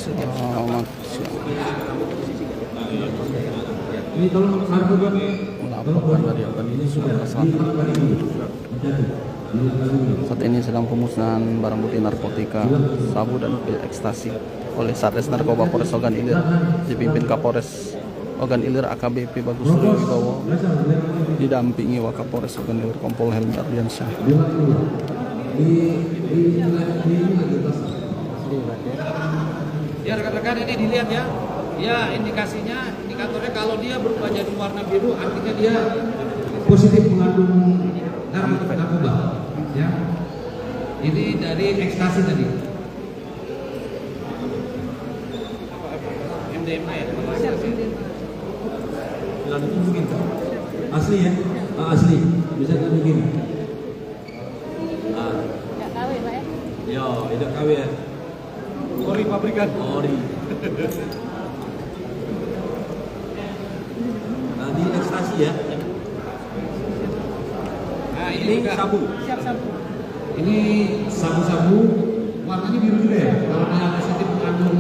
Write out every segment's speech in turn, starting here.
Selamat siang. Ini tolong narkoba Melaporkan dari Ogan Ilir Sumatera Selatan. Saat ini sedang pemusnahan barang bukti narkotika, sabu dan pil ekstasi oleh Satres Narkoba Polres Ogan Ilir dipimpin Kapolres Ogan Ilir AKBP Bagus Suryo Wibowo didampingi Wakapolres Ogan Ilir Kompol Helmi Ardiansyah. Ya rekan-rekan, ini dilihat ya. Ya indikasinya, indikatornya kalau dia berubah jadi warna biru artinya dia positif mengandung narkoba. Ya. ini dari ekstasi tadi. MDMA ya? Lalu mungkin asli ya, asli bisa kan begini. Nggak tahu ya Pak ya? Ya, tidak KW ya. Ori pabrikan. Ori. Tadi ekstasi ya. Nah Ini juga. sabu. Siap sabu. Ini sabu-sabu warnanya biru juga ya. Kalau dia positif mengandung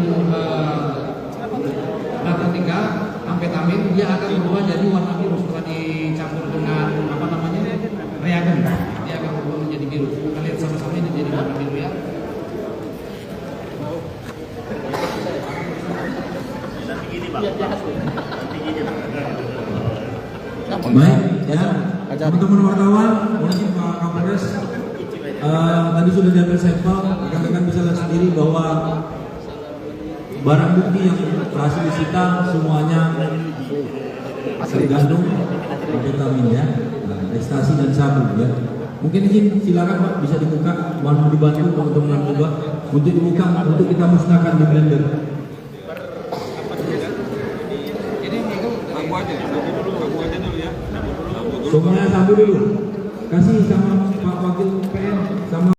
narkotika, amfetamin, dia akan berubah jadi warna biru setelah dicampur dengan apa namanya reagen. Dia akan berubah menjadi biru. Kita lihat sama-sama ini jadi warna biru ya. Baik, ya. Teman-teman wartawan, mohon Pak Kapolres. Tadi sudah diambil sampel, rekan-rekan bisa lihat sendiri bahwa barang bukti yang berhasil disita semuanya tergandung amfetamin ya, ekstasi dan sabu ya. Mungkin izin silakan Pak bisa dibuka, mohon dibantu teman-teman juga untuk dibuka untuk kita musnahkan di blender. Ini itu sabu aja dulu ya. Semuanya sabu dulu. Kasih sama Pak Wakil PM sama